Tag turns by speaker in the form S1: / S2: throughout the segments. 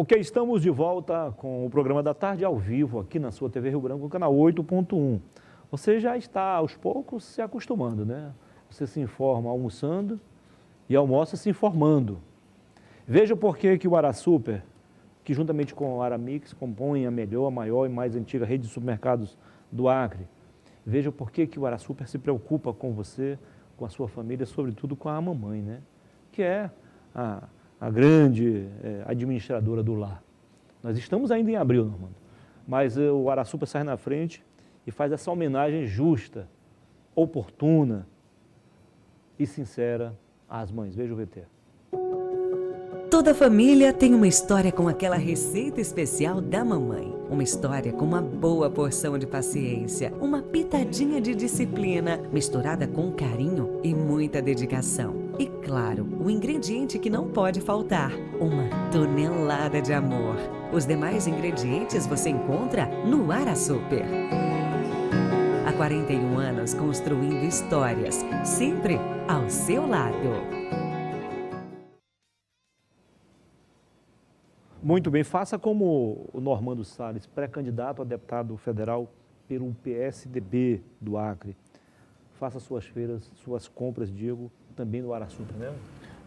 S1: Ok, estamos de volta com o programa da tarde ao vivo aqui na sua TV Rio Branco, canal 8.1. Você já está aos poucos se acostumando, né? Você se informa almoçando e almoça se informando. Veja por que o AraSuper, que juntamente com o Aramix compõe a melhor, a maior e mais antiga rede de supermercados do Acre. Veja por que o AraSuper se preocupa com você, com a sua família, sobretudo com a mamãe, né? Que é a grande administradora do lar. Nós estamos ainda em abril, Normando, mas o AraSuper sai na frente e faz essa homenagem justa, oportuna e sincera às mães. Veja o VT.
S2: Toda família tem uma história com aquela receita especial da mamãe. Uma história com uma boa porção de paciência, uma pitadinha de disciplina, misturada com carinho e muita dedicação. E claro, o ingrediente que não pode faltar, uma tonelada de amor. Os demais ingredientes você encontra no AraSuper. Há 41 anos construindo histórias, sempre ao seu lado.
S1: Muito bem, faça como o Normando Salles, pré-candidato a deputado federal pelo PSDB do Acre. Faça suas feiras, suas compras, digo, também no AraSuper, né?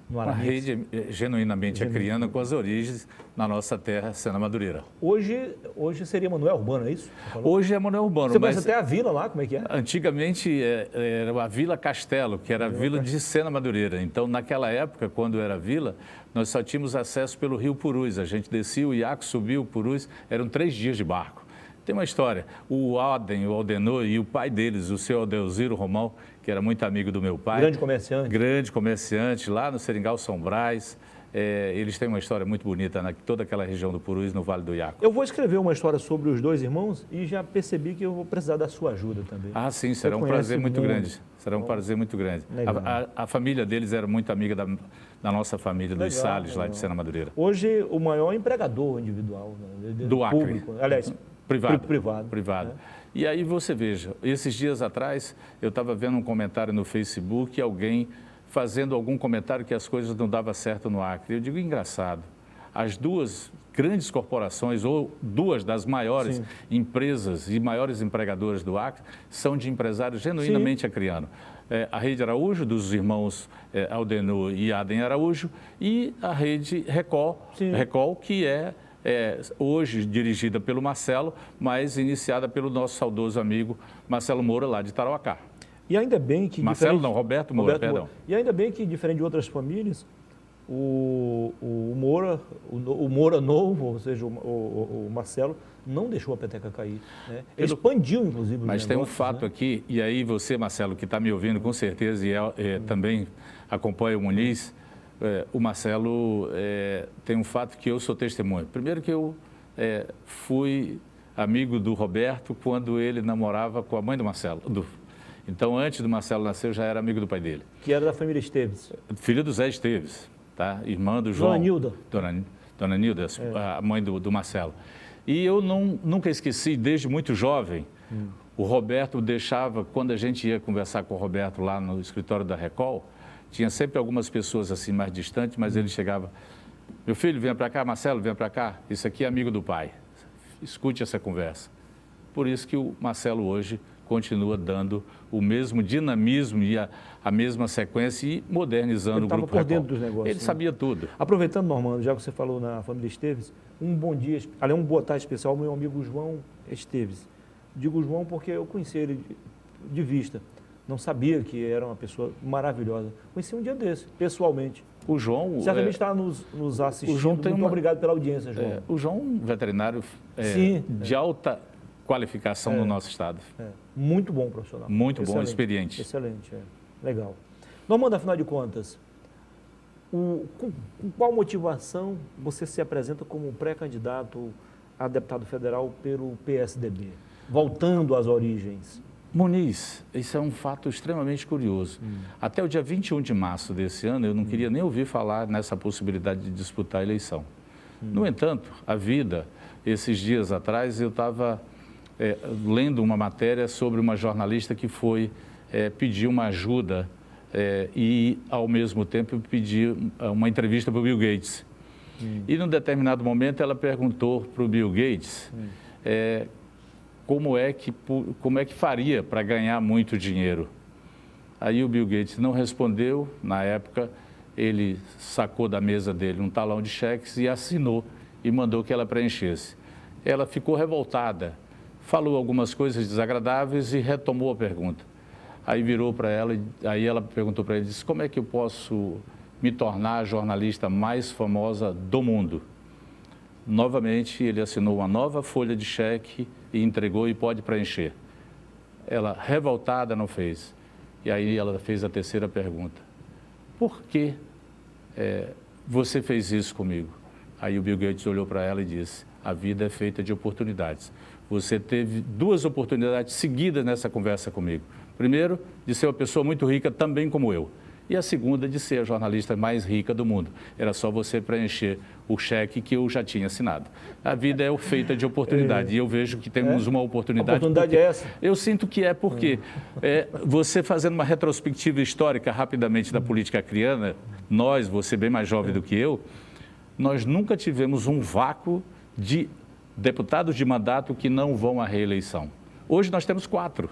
S1: No
S3: Uma rede genuinamente acriana com as origens na nossa terra, Sena Madureira.
S1: Hoje seria Manoel Urbano, é isso?
S3: Hoje é Manoel Urbano.
S1: Você conhece até a vila lá, como é que é?
S3: Antigamente era a Vila Castelo, que era a vila de Sena Madureira. Então, naquela época, quando era vila, nós só tínhamos acesso pelo rio Purus. A gente descia o Iaco, subia o Purus, eram 3 dias de barco. Tem uma história, o Alden, o Aldenor e o pai deles, o seu Adelziro Romão, que era muito amigo do meu pai.
S1: Grande comerciante.
S3: Grande comerciante, lá no Seringal São Brás. Eles têm uma história muito bonita na toda aquela região do Purus, no Vale do Iaco.
S1: Eu vou escrever uma história sobre os dois irmãos e já percebi que eu vou precisar da sua ajuda também.
S3: Ah, sim, será um prazer muito grande. Será um prazer muito grande. A família deles era muito amiga da nossa família, dos Salles, lá de Sena Madureira.
S1: Hoje, o maior empregador individual, né,
S3: do Acre.
S1: Público, aliás, privado.
S3: Né? E aí você veja, esses dias atrás eu estava vendo um comentário no Facebook, alguém fazendo algum comentário que as coisas não davam certo no Acre. Eu digo, engraçado, as 2 grandes corporações, ou 2 das maiores empresas e maiores empregadoras do Acre, são de empresários genuinamente acrianos. A Rede Araújo, dos irmãos Aldenor e Aden Araújo, e a Rede Recol, que é hoje dirigida pelo Marcelo, mas iniciada pelo nosso saudoso amigo Marcelo Moura, lá de Tarauacá.
S1: E ainda bem que...
S3: Roberto Moura, perdão.
S1: E ainda bem que, diferente de outras famílias, o Moura novo, ou seja, o Marcelo, não deixou a peteca cair. Né? Ele expandiu, inclusive,
S3: Mas tem um fato aqui, e aí você, Marcelo, que está me ouvindo com certeza, e também acompanha o Muniz, o Marcelo tem um fato que eu sou testemunha. Primeiro que eu fui amigo do Roberto quando ele namorava com a mãe do Marcelo. Então, antes do Marcelo nascer, eu já era amigo do pai dele.
S1: Que era da família Esteves.
S3: Filho do Zé Esteves, tá? Irmã do João.
S1: Dona Nilda.
S3: Dona Nilda, a mãe do Marcelo. E eu nunca esqueci, desde muito jovem, o Roberto deixava, quando a gente ia conversar com o Roberto lá no escritório da Recol, tinha sempre algumas pessoas assim mais distantes, mas ele chegava, meu filho, venha para cá, Marcelo, venha para cá, isso aqui é amigo do pai, escute essa conversa. Por isso que o Marcelo hoje continua dando o mesmo dinamismo e a mesma sequência e modernizando o Grupo Recol.
S1: Ele estava por dentro dos negócios.
S3: Ele sabia tudo.
S1: Aproveitando, Normando, já que você falou na família Esteves, um bom dia, aliás, um boa tarde especial ao meu amigo João Esteves. Digo João porque eu conheci ele de vista. Não sabia que era uma pessoa maravilhosa. Conheci um dia desse, pessoalmente.
S3: O João...
S1: Certamente está nos assistindo.
S3: O João tem
S1: Muito obrigado pela audiência, João.
S3: O João é um veterinário de alta qualificação no nosso estado.
S1: Muito bom profissional.
S3: Muito bom, experiente.
S1: Excelente, legal. Normando, afinal de contas, com qual motivação você se apresenta como pré-candidato a deputado federal pelo PSDB? Voltando às origens.
S3: Muniz, isso é um fato extremamente curioso. Até o dia 21 de março desse ano, eu não queria nem ouvir falar nessa possibilidade de disputar a eleição. No entanto, a vida, esses dias atrás, eu estava lendo uma matéria sobre uma jornalista que foi pedir uma ajuda e, ao mesmo tempo, pedir uma entrevista para o Bill Gates. E num determinado momento ela perguntou para o Bill Gates como é que faria para ganhar muito dinheiro. Aí o Bill Gates não respondeu. Na época, ele sacou da mesa dele um talão de cheques e assinou e mandou que ela preenchesse. Ela ficou revoltada, falou algumas coisas desagradáveis e retomou a pergunta. Aí virou para ela, aí ela perguntou para ele, disse, como é que eu posso me tornar a jornalista mais famosa do mundo? Novamente, ele assinou uma nova folha de cheque e entregou e pode preencher. Ela, revoltada, não fez. E aí ela fez a terceira pergunta. Por que você fez isso comigo? Aí o Bill Gates olhou para ela e disse, a vida é feita de oportunidades. Você teve 2 oportunidades seguidas nessa conversa comigo. Primeiro, de ser uma pessoa muito rica também como eu. E a segunda, de ser a jornalista mais rica do mundo. Era só você preencher o cheque que eu já tinha assinado. A vida é feita de oportunidade. E eu vejo que temos uma oportunidade.
S1: A oportunidade é essa?
S3: Eu sinto que é porque você fazendo uma retrospectiva histórica rapidamente da política acreana, nós, você bem mais jovem do que eu, nós nunca tivemos um vácuo de deputados de mandato que não vão à reeleição. Hoje nós temos 4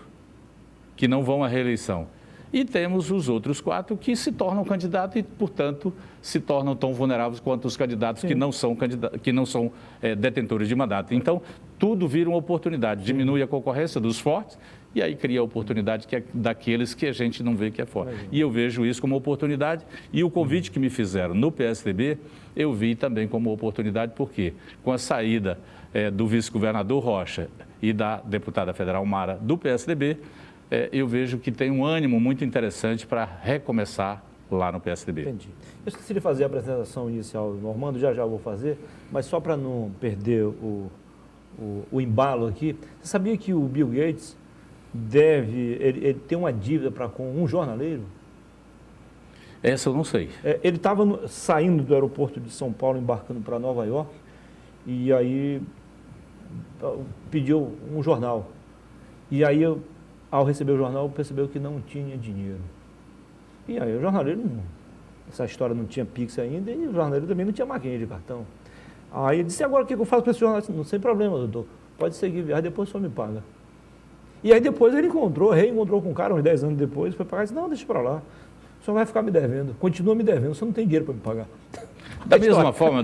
S3: que não vão à reeleição. E temos os outros 4 que se tornam candidatos e, portanto, se tornam tão vulneráveis quanto os candidatos que não são detentores de mandato. Então, tudo vira uma oportunidade, diminui a concorrência dos fortes e aí cria a oportunidade daqueles que a gente não vê que é forte. E eu vejo isso como oportunidade e o convite que me fizeram no PSDB, eu vi também como oportunidade, porque com a saída do vice-governador Rocha e da deputada federal Mara do PSDB, eu vejo que tem um ânimo muito interessante para recomeçar lá no PSDB.
S1: Entendi. Eu esqueci de fazer a apresentação inicial do Normando, já vou fazer, mas só para não perder o embalo aqui, você sabia que o Bill Gates ele tem uma dívida com um jornaleiro?
S3: Essa eu não sei.
S1: Ele estava saindo do aeroporto de São Paulo, embarcando para Nova York, e aí pediu um jornal. E aí ao receber o jornal, percebeu que não tinha dinheiro. E aí o jornaleiro, essa história não tinha Pix ainda, e o jornaleiro também não tinha maquininha de cartão. Aí ele disse, agora o que eu faço para esse jornalista? Não, sem problema, doutor, pode seguir, aí depois o senhor me paga. E aí depois ele reencontrou com o cara, uns 10 anos depois, foi pagar e disse, não, deixa para lá, o senhor vai ficar me devendo, continua me devendo, o senhor não tem dinheiro para me pagar.
S3: Da mesma forma,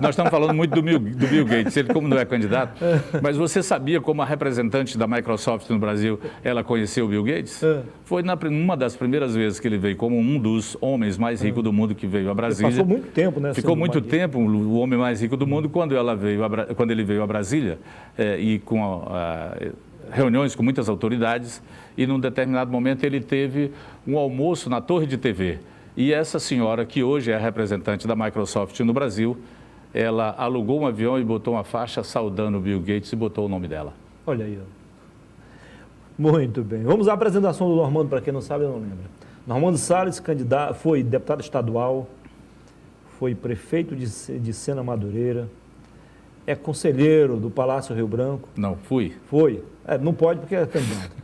S3: nós estamos falando muito do Bill Gates, ele como não é candidato, mas você sabia como a representante da Microsoft no Brasil, ela conheceu o Bill Gates? Foi uma das primeiras vezes que ele veio como um dos homens mais ricos do mundo que veio a Brasília.
S1: Ele passou muito tempo, né?
S3: Ficou muito tempo o homem mais rico do mundo quando ele veio a Brasília e com reuniões com muitas autoridades e num determinado momento ele teve um almoço na Torre de TV. E essa senhora, que hoje é a representante da Microsoft no Brasil, ela alugou um avião e botou uma faixa saudando o Bill Gates e botou o nome dela.
S1: Olha aí. Muito bem. Vamos à apresentação do Normando, para quem não sabe, eu não lembro. Normando Salles, foi deputado estadual, foi prefeito de Sena Madureira, é conselheiro do Palácio Rio Branco.
S3: Não, fui.
S1: Foi. Não pode porque é candidato.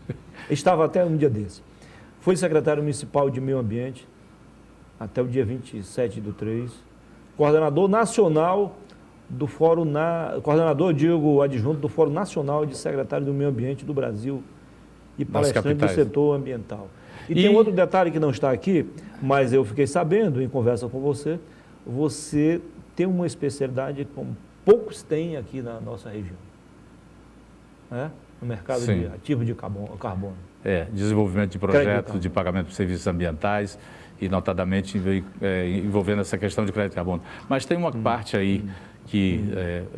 S1: Estava até um dia desse. Foi secretário municipal de Meio Ambiente, até o dia 27/3, coordenador nacional do Fórum, adjunto do Fórum Nacional de Secretários do Meio Ambiente do Brasil e palestrante do setor ambiental. E tem outro detalhe que não está aqui, mas eu fiquei sabendo em conversa com você tem uma especialidade como poucos têm aqui na nossa região, no mercado de ativo de carbono.
S3: Desenvolvimento de projetos de pagamento de serviços ambientais, e notadamente envolvendo essa questão de crédito de carbono. Mas tem uma parte aí que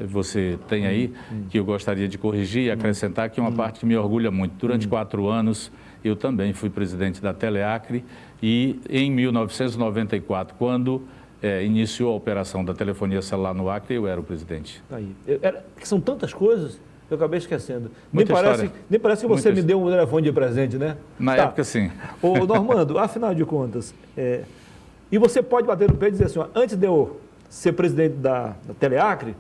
S3: você tem aí, que eu gostaria de corrigir e acrescentar, que é uma parte que me orgulha muito. Durante 4 anos, eu também fui presidente da Teleacre e em 1994, quando iniciou a operação da telefonia celular no Acre, eu era o presidente.
S1: Aí. São tantas coisas que eu acabei esquecendo. Nem parece que você me deu um telefone de presente, né?
S3: Na época, sim.
S1: Ô, Normando, afinal de contas, e você pode bater no peito e dizer assim, antes de eu ser presidente da Teleacre,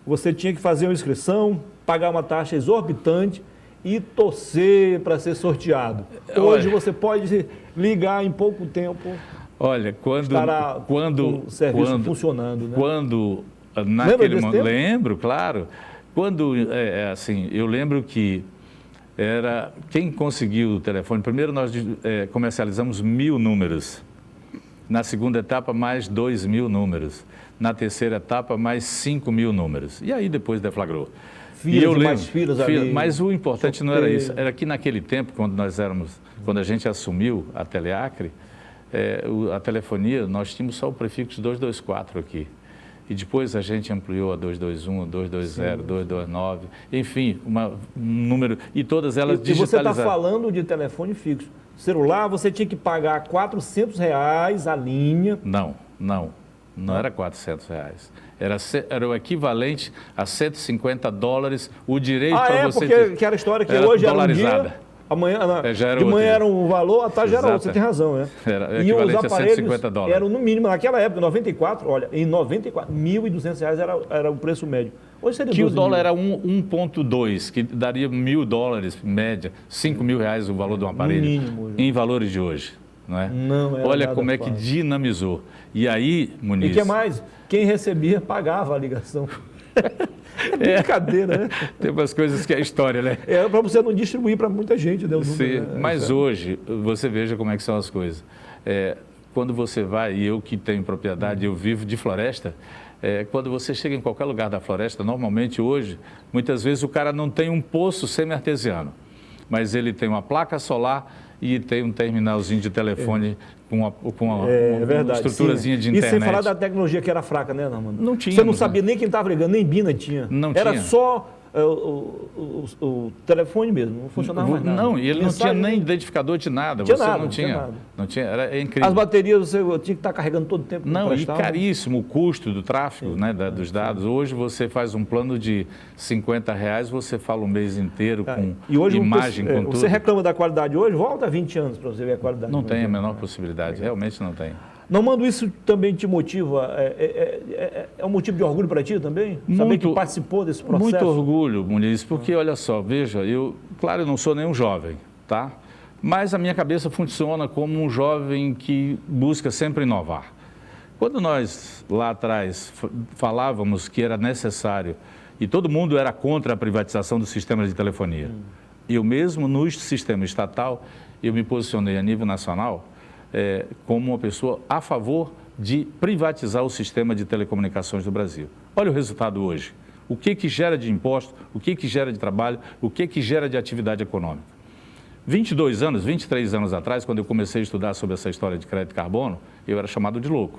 S1: você tinha que fazer uma inscrição, pagar uma taxa exorbitante e torcer para ser sorteado. Hoje você pode ligar em pouco tempo.
S3: Olha,
S1: estará com o serviço funcionando, né?
S3: Quando,
S1: Lembra desse tempo?
S3: lembro, claro. Quando, assim, eu lembro que era quem conseguiu o telefone. Primeiro nós comercializamos 1.000 números. Na segunda etapa, mais 2.000 números. Na terceira etapa, mais 5.000 números. E aí depois deflagrou.
S1: Filas e mais filas ali.
S3: Mas o importante não era isso. Era que naquele tempo, quando a gente assumiu a Teleacre, a telefonia, nós tínhamos só o prefixo 224 aqui. E depois a gente ampliou a 221, 220, 229, enfim, um número, e todas elas digitalizadas.
S1: E você está falando de telefone fixo. Celular, você tinha que pagar R$400 a linha.
S3: Não era R$400. Era o equivalente a $150 o direito para você...
S1: porque que era a história que hoje era um dia... Amanhã, de manhã era um valor, à tarde era outro, você tem razão, né?
S3: Era
S1: e os
S3: equivalente
S1: aparelhos
S3: a $150.
S1: eram no mínimo, naquela época, 94, olha, em 94, R$1.200 era o preço médio. Hoje seria
S3: que o dólar
S1: mil.
S3: era 1,2, que daria $1.000 em média, R$5.000 o valor de um aparelho,
S1: mínimo,
S3: em valores de hoje. Não é?
S1: Não era
S3: Olha
S1: nada
S3: como é
S1: fácil.
S3: que dinamizou. E aí, Muniz...
S1: E que mais? Quem recebia pagava a ligação. É brincadeira, né?
S3: Tem umas coisas que é história, né?
S1: É para você não distribuir para muita gente, né?
S3: Sim, mas hoje, você veja como é que são as coisas. Quando você vai, e eu que tenho propriedade, eu vivo de floresta, quando você chega em qualquer lugar da floresta, normalmente hoje, muitas vezes o cara não tem um poço semi-artesiano, mas ele tem uma placa solar e tem um terminalzinho de telefone com uma estruturazinha de internet.
S1: E sem falar da tecnologia que era fraca, né, Armando?
S3: Não tinha.
S1: Você não sabia nem quem estava ligando, nem Bina tinha.
S3: Não
S1: era
S3: tinha.
S1: só o telefone mesmo, não funcionava mais nada.
S3: Não, e ele não tinha nem identificador de nada.
S1: Tinha
S3: você
S1: nada,
S3: não tinha.
S1: nada.
S3: Não tinha, era incrível.
S1: As baterias você tinha que estar carregando todo o tempo.
S3: Não, e caríssimo o custo do tráfego, né, dos dados. Hoje você faz um plano de R$50, você fala o mês inteiro com
S1: e hoje
S3: imagem, com tudo.
S1: Você reclama da qualidade hoje, volta 20 anos para você ver a qualidade.
S3: Não tem a menor possibilidade, realmente não tem.
S1: Não, Mando, isso também te motiva? É um motivo de orgulho para ti também? Saber que participou desse processo?
S3: Muito orgulho, Muniz, porque olha só, veja, eu não sou nenhum jovem, tá? Mas a minha cabeça funciona como um jovem que busca sempre inovar. Quando nós, lá atrás, falávamos que era necessário, e todo mundo era contra a privatização dos sistemas de telefonia, eu mesmo no sistema estatal, eu me posicionei a nível nacional como uma pessoa a favor de privatizar o sistema de telecomunicações do Brasil. Olha o resultado hoje. O que gera de imposto, o que gera de trabalho, o que gera de atividade econômica. 22 anos, 23 anos atrás, quando eu comecei a estudar sobre essa história de crédito de carbono, eu era chamado de louco.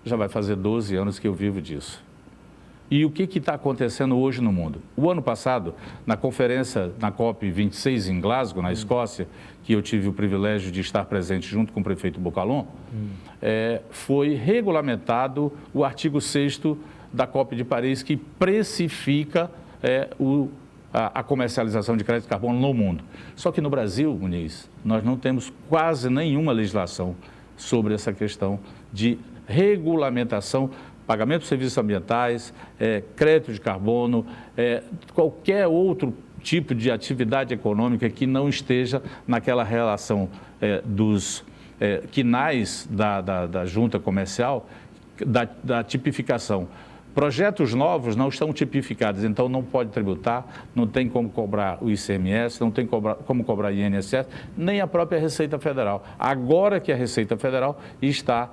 S3: Já vai fazer 12 anos que eu vivo disso. E o que está acontecendo hoje no mundo? O ano passado, na conferência, na COP26 em Glasgow, na Escócia, que eu tive o privilégio de estar presente junto com o prefeito Bocalon, foi regulamentado o artigo 6º da COP de Paris, que precifica a comercialização de crédito de carbono no mundo. Só que no Brasil, Muniz, nós não temos quase nenhuma legislação sobre essa questão de regulamentação, pagamento de serviços ambientais, crédito de carbono, qualquer outro tipo de atividade econômica que não esteja naquela relação dos quinais da junta comercial, da tipificação. Projetos novos não estão tipificados, então não pode tributar, não tem como cobrar o ICMS, não tem como cobrar INSS, nem a própria Receita Federal. Agora que a Receita Federal está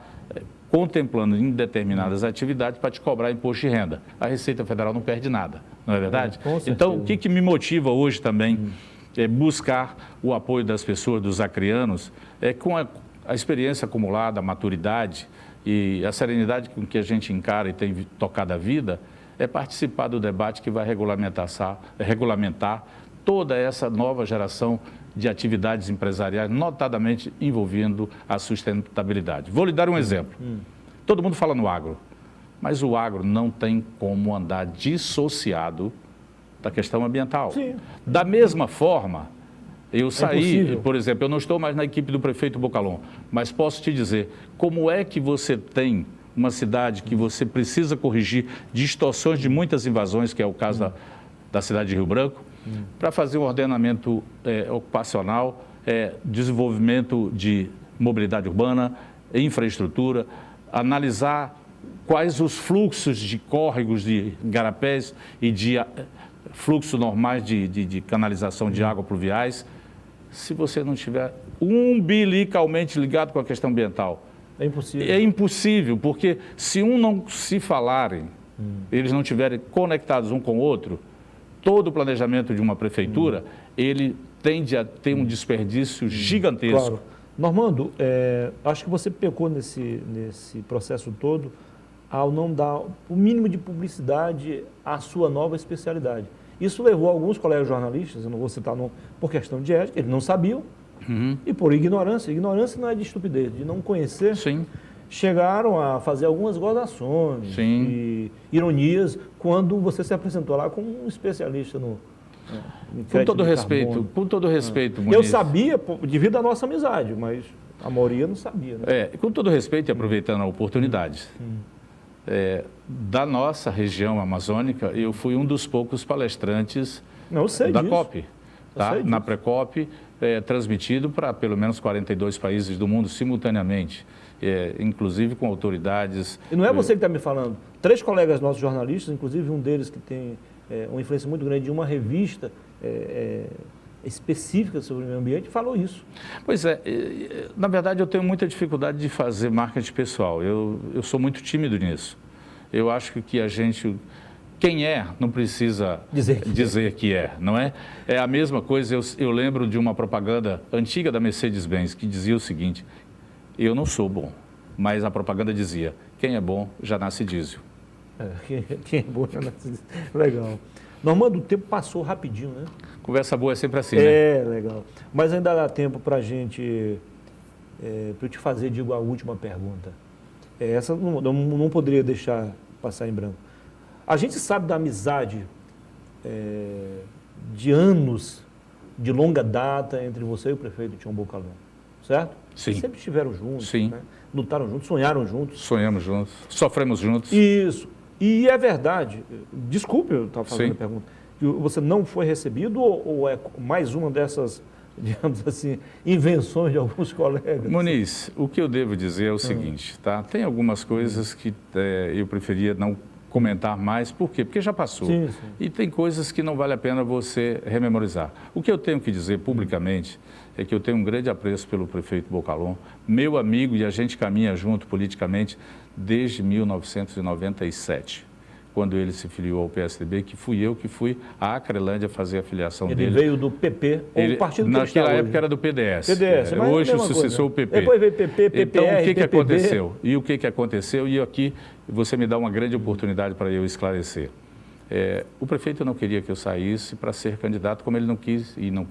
S3: contemplando em determinadas atividades para te cobrar imposto de renda. A Receita Federal não perde nada, não é verdade? Então, o que me motiva hoje também é buscar o apoio das pessoas, dos acreanos, com a experiência acumulada, a maturidade e a serenidade com que a gente encara e tem tocado a vida, é participar do debate que vai regulamentar toda essa nova geração de atividades empresariais, notadamente envolvendo a sustentabilidade. Vou lhe dar um exemplo. Todo mundo fala no agro, mas o agro não tem como andar dissociado da questão ambiental.
S1: Sim.
S3: Da mesma forma, eu saí,
S1: impossível.
S3: por exemplo, eu não estou mais na equipe do prefeito Bocalon, mas posso te dizer, como é que você tem uma cidade que você precisa corrigir distorções de muitas invasões, que é o caso da cidade de Rio Branco, para fazer um ordenamento ocupacional, desenvolvimento de mobilidade urbana, infraestrutura, analisar quais os fluxos de córregos, de garapés e de fluxos normais de canalização de água pluviais, se você não estiver umbilicalmente ligado com a questão ambiental.
S1: É impossível.
S3: É impossível, porque se um não se falarem, eles não estiverem conectados um com o outro, todo o planejamento de uma prefeitura, ele tende a ter um desperdício gigantesco.
S1: Claro. Normando, acho que você pecou nesse processo todo ao não dar o mínimo de publicidade à sua nova especialidade. Isso levou alguns colegas jornalistas, eu não vou citar não, por questão de ética, eles não sabiam, e por ignorância. Ignorância não é de estupidez, de não conhecer.
S3: Sim.
S1: Chegaram a fazer algumas gozações e ironias quando você se apresentou lá como um especialista no
S3: com todo respeito, Muniz.
S1: Eu sabia devido à nossa amizade, mas a maioria não sabia. Né?
S3: Com todo respeito e aproveitando a oportunidade, da nossa região amazônica, eu fui um dos poucos palestrantes da COP, tá? Na pré-COP, transmitido para pelo menos 42 países do mundo simultaneamente, inclusive com autoridades.
S1: E não é você que está me falando. 3 colegas nossos jornalistas, inclusive um deles que tem uma influência muito grande de uma revista específica sobre o meio ambiente, falou isso.
S3: Pois na verdade eu tenho muita dificuldade de fazer marketing pessoal, eu sou muito tímido nisso. Eu acho que a gente, quem não precisa dizer que não é? É a mesma coisa, eu lembro de uma propaganda antiga da Mercedes-Benz que dizia o seguinte: eu não sou bom, mas a propaganda dizia, quem é bom já nasce diesel.
S1: Quem é bom já nasce diesel. Legal. Normando, o tempo passou rapidinho, né?
S3: Conversa boa é sempre assim, né?
S1: Legal. Mas ainda dá tempo para a gente, para eu te fazer, a última pergunta. Essa não poderia deixar passar em branco. A gente sabe da amizade de anos, de longa data, entre você e o prefeito Tião Bocalhão, certo?
S3: Sim.
S1: Sempre estiveram juntos,
S3: Sim.
S1: Né? Lutaram juntos, sonharam juntos.
S3: Sonhamos juntos, sofremos juntos.
S1: Isso. E é verdade, desculpe eu estar fazendo
S3: Sim.
S1: a pergunta, que você não foi recebido ou é mais uma dessas, digamos assim, invenções de alguns colegas?
S3: Muniz, o que eu devo dizer é o seguinte, tá? Tem algumas coisas que eu preferia não comentar mais, por quê? Porque já passou.
S1: Sim.
S3: E tem coisas que não vale a pena você rememorizar. O que eu tenho que dizer publicamente é que eu tenho um grande apreço pelo prefeito Bocalhão, meu amigo, e a gente caminha junto politicamente desde 1997, quando ele se filiou ao PSDB, que fui eu que fui à Acrelândia fazer a filiação dele.
S1: Ele veio do PP, ou o partido que
S3: naquela
S1: está
S3: época
S1: hoje.
S3: Era do PDS.
S1: Mas
S3: hoje
S1: é a
S3: o
S1: mesma
S3: sucessor o
S1: coisa.
S3: PP.
S1: Depois veio PP, PPR,
S3: então, o que
S1: PPB.
S3: aconteceu? E o que aconteceu? E aqui você me dá uma grande oportunidade para eu esclarecer. O prefeito não queria que eu saísse para ser candidato, como ele não quis e não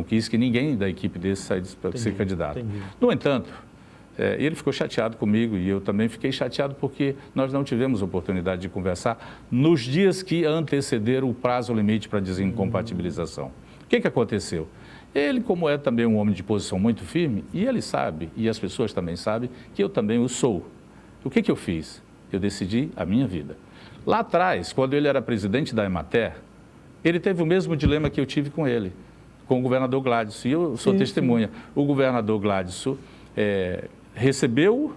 S3: quis que ninguém da equipe desse saísse para ser candidato.
S1: Entendi.
S3: No entanto, ele ficou chateado comigo e eu também fiquei chateado porque nós não tivemos oportunidade de conversar nos dias que antecederam o prazo limite para desincompatibilização. O que aconteceu? Ele, como é também um homem de posição muito firme, e ele sabe, e as pessoas também sabem, que eu também o sou. O que eu fiz? Eu decidi a minha vida. Lá atrás, quando ele era presidente da Emater, ele teve o mesmo dilema que eu tive com ele, com o governador Gladys, e eu sou testemunha. O governador Gladys recebeu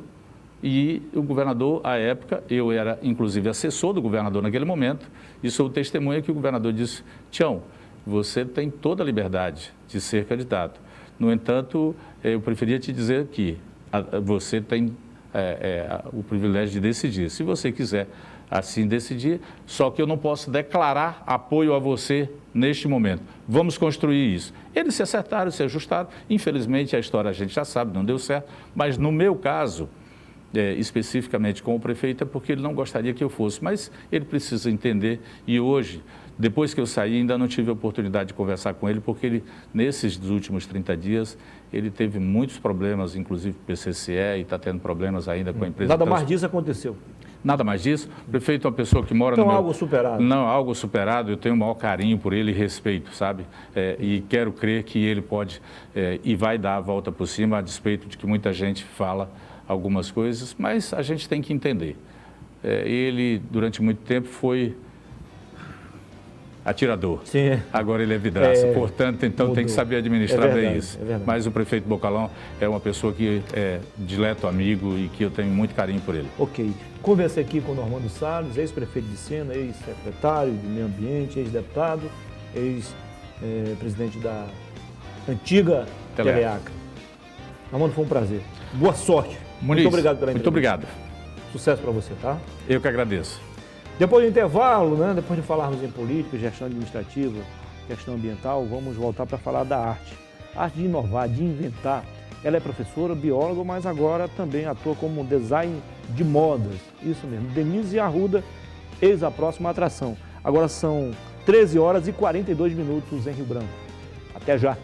S3: e o governador, à época, eu era inclusive assessor do governador naquele momento, e sou testemunha que o governador disse: Tião, você tem toda a liberdade de ser candidato. No entanto, eu preferia te dizer que você tem o privilégio de decidir. Se você quiser assim decidir, só que eu não posso declarar apoio a você neste momento. Vamos construir isso. Eles se acertaram, se ajustaram. Infelizmente, a história a gente já sabe, não deu certo. Mas no meu caso, especificamente com o prefeito, é porque ele não gostaria que eu fosse. Mas ele precisa entender. E hoje, depois que eu saí, ainda não tive a oportunidade de conversar com ele, porque ele, nesses últimos 30 dias, ele teve muitos problemas, inclusive com o PCCE, e está tendo problemas ainda com a empresa.
S1: Nada mais disso aconteceu.
S3: Nada mais disso. O prefeito é uma pessoa que mora
S1: então,
S3: no meu...
S1: algo superado.
S3: Não, algo superado. Eu tenho o maior carinho por ele e respeito, sabe? E quero crer que ele pode e vai dar a volta por cima, a despeito de que muita gente fala algumas coisas, mas a gente tem que entender. Ele, durante muito tempo, foi atirador.
S1: Sim.
S3: Agora ele é vidraça.
S1: É,
S3: Portanto, então
S1: mudou.
S3: tem que saber administrar
S1: É verdade,
S3: bem isso.
S1: é verdade.
S3: Mas o prefeito Bocalão é uma pessoa que é dileto amigo e que eu tenho muito carinho por ele.
S1: Ok. Conversei aqui com o Normando Salles, ex-prefeito de Sena, ex-secretário de Meio Ambiente, ex-deputado, ex-presidente da antiga Teleacre. Normando, foi um prazer. Boa sorte.
S3: Muniz,
S1: muito obrigado pela entrevista.
S3: muito obrigado.
S1: Sucesso para você, tá?
S3: Eu que agradeço.
S1: Depois do intervalo, né, depois de falarmos em política, gestão administrativa, questão ambiental, vamos voltar para falar da arte. A arte de inovar, de inventar. Ela é professora, bióloga, mas agora também atua como design de modas. Isso mesmo. Denise Arruda, eis a próxima atração. Agora são 13 horas e 42 minutos em Rio Branco. Até já.